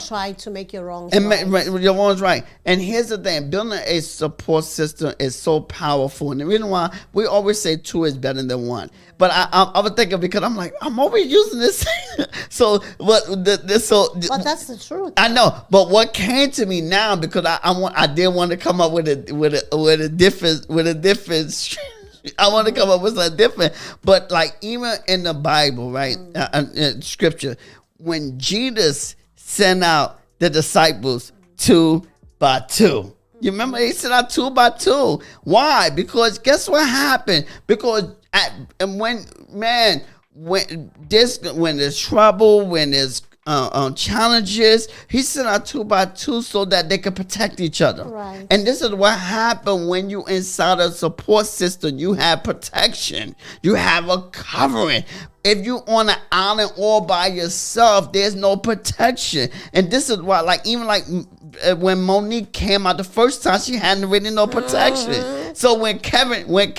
try to make your wrongs right. Your wrongs right. And here's the thing: building a support system is so powerful. And the reason why we always say two is better than one. But I was thinking because I'm like I'm always using this. But that's the truth. I know. But what came to me now because I did want to come up with a different. I want to come up with something different. But like even in the Bible, right, scripture, when Jesus sent out the disciples 2 by 2. You remember he sent out 2 by 2. Why? Because guess what happened? Because when there's trouble, when there's challenges. He sent out 2x2 so that they could protect each other. Right. And this is what happened when you inside a support system. You have protection. You have a covering. If you on an island all by yourself, there's no protection. And this is why, like, even like when Monique came out the first time, she hadn't really no protection. So when Cat Williams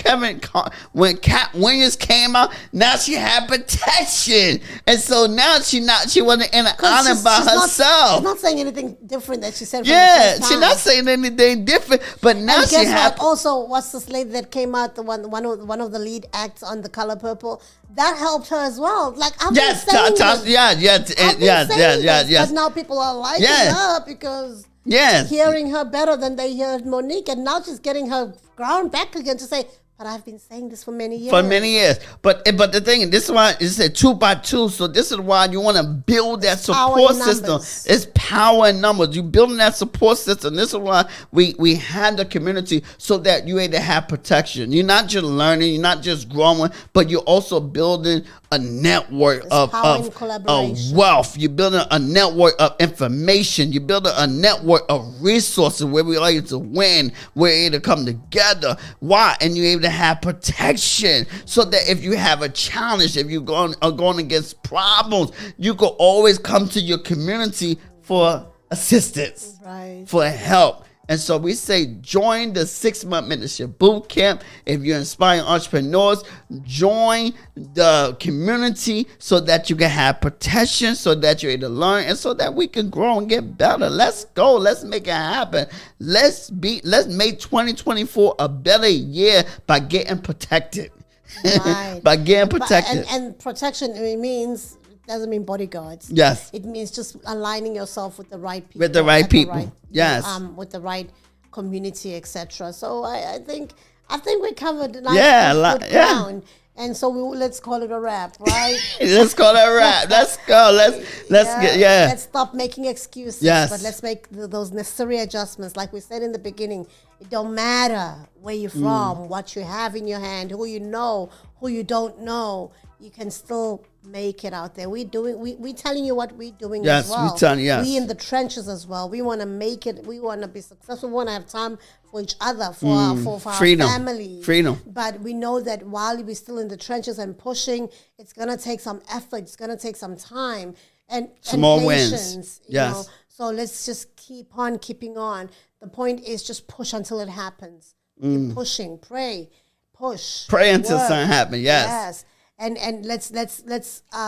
came out, now she had protection. And so now she wasn't in an island by herself. She's not saying anything different that she said from the Yeah, first time. she's not saying anything different. But now And she guess had. what? Also, what's this lady that came out? One of the lead acts on The Color Purple. That helped her as well. Like I've been saying this. But now people are liking her because hearing her better than they heard Monique, and now she's getting her ground back again to say, but I've been saying this for many years. But the thing, this is why it's a 2x2. So this is why you want to build that support system. It's power in numbers. You building that support system. This is why we have the community so that you able to have protection. You're not just learning, you're not just growing, but you're also building a network of wealth. You're building a network of information. You're building a network of resources where we're able to win, we're able to come together. Why? And you're able to have protection so that if you have a challenge, if you're going against problems, you can always come to your community for assistance, for help. And so we say join the 6-month mentorship boot camp. If you're inspiring entrepreneurs, join the community so that you can have protection, so that you're able to learn, and so that we can grow and get better. Let's go. Let's make it happen. Let's make 2024 a better year by getting protected. Right. By getting protected. And protection, it means doesn't mean bodyguards. Yes. It means just aligning yourself with the right people. With the right people. Yes. With the right community, etc. So I think we covered good ground. And so let's call it a wrap, right? Let's call it a wrap. Let's go. Let's stop making excuses. Yes. But let's make those necessary adjustments. Like we said in the beginning, it don't matter where you're from, what you have in your hand, who you know, who you don't know. You can still make it out there. We telling you what we're doing as well. Yes, we telling you. We in the trenches as well. We want to make it. We want to be successful. We want to have time for each other, for our family. Freedom. But we know that while we're still in the trenches and pushing, it's gonna take some effort. It's gonna take some time and small patience. Wins. You know? So let's just keep on keeping on. The point is just push until it happens. Keep pushing. Pray. Push. Pray until something happens. Yes. And let's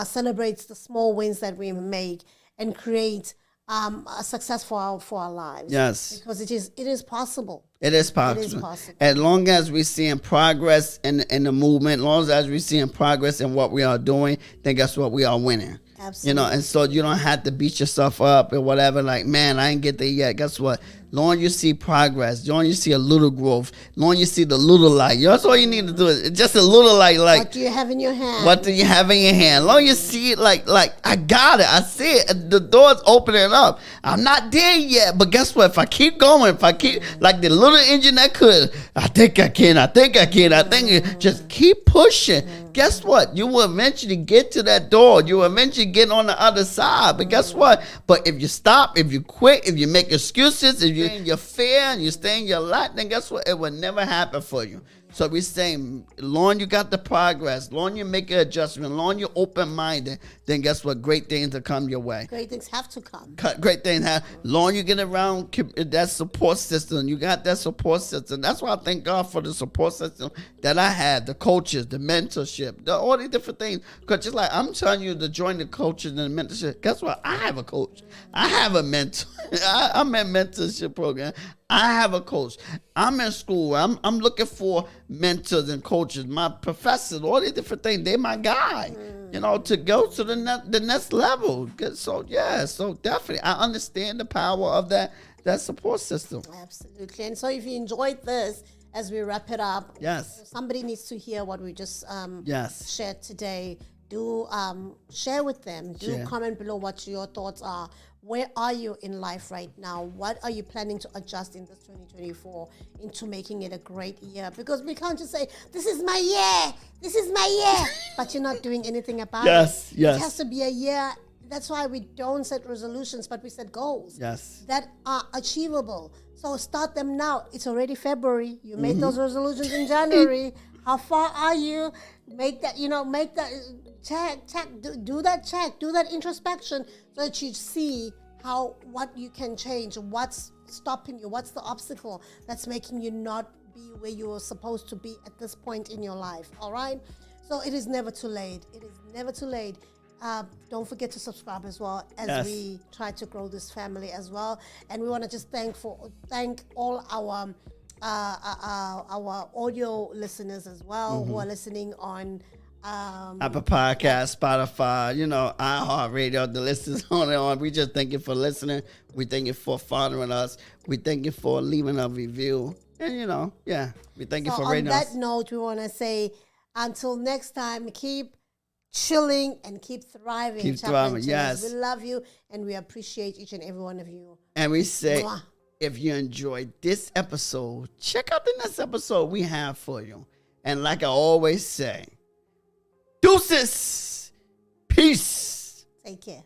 celebrate the small wins that we make and create a success for our lives. Yes, because it is possible. It is possible. As long as we're seeing progress in the movement, as long as we're seeing progress in what we are doing, then guess what? We are winning. Absolutely. You know, and so you don't have to beat yourself up or whatever. Like, man, I ain't get there yet. Guess what? Long you see progress, long you see a little growth, long you see the little light. That's all you need to do. Is just a little light. Like, what do you have in your hand? What do you have in your hand? Long you see it, like I got it. I see it. The door's opening up. I'm not there yet, but guess what? If I keep going, if I keep like the little engine that could, I think I can. Just keep pushing. Guess what? You will eventually get to that door. You will eventually get on the other side. But guess what? But if you stop, if you quit, if you make excuses, if you're in your fear and you stay in your light, then guess what? It will never happen for you. So we're saying, long you got the progress, long you make an adjustment, long you're open-minded, then guess what? Great things will come your way. Great things have to come. Great things have. Long you get around that support system, you got that support system. That's why I thank God for the support system that I had, the coaches, the mentorship, all these different things. Because just like I'm telling you to join the coaches and the mentorship, guess what? I have a coach. I have a mentor. I'm in mentorship program. I have a coach. I'm in school. I'm looking for mentors and coaches. My professors, all these different things. They're my guide, you know, to go to the next level. So definitely, I understand the power of that support system. Absolutely. And so, if you enjoyed this, as we wrap it up, somebody needs to hear what we just shared today. Do share with them. Comment below what your thoughts are. Where are you in life right now? What are you planning to adjust in this 2024 into making it a great year? Because we can't just say, this is my year, but you're not doing anything about it. It has to be a year That's why we don't set resolutions, but we set goals. Yes. That are achievable. So start them now. It's already February. You made those resolutions in January. How far are you? Make that, check, do that check, do that introspection so that you see what you can change, what's stopping you, what's the obstacle that's making you not be where you are supposed to be at this point in your life. All right? So it is never too late. It is never too late. Don't forget to subscribe as well as we try to grow this family as well. And we want to just thank all our audio listeners as well who are listening on Apple Podcast, Spotify, iHeartRadio. The list is on and on. We just thank you for listening. We thank you for following us. We thank you for leaving a review. And we thank you for rating us. On that note, we want to say until next time, keep chilling and keep thriving. Keep thriving, yes. We love you and we appreciate each and every one of you. And we say, if you enjoyed this episode, check out the next episode we have for you. And like I always say, deuces, peace. Take care.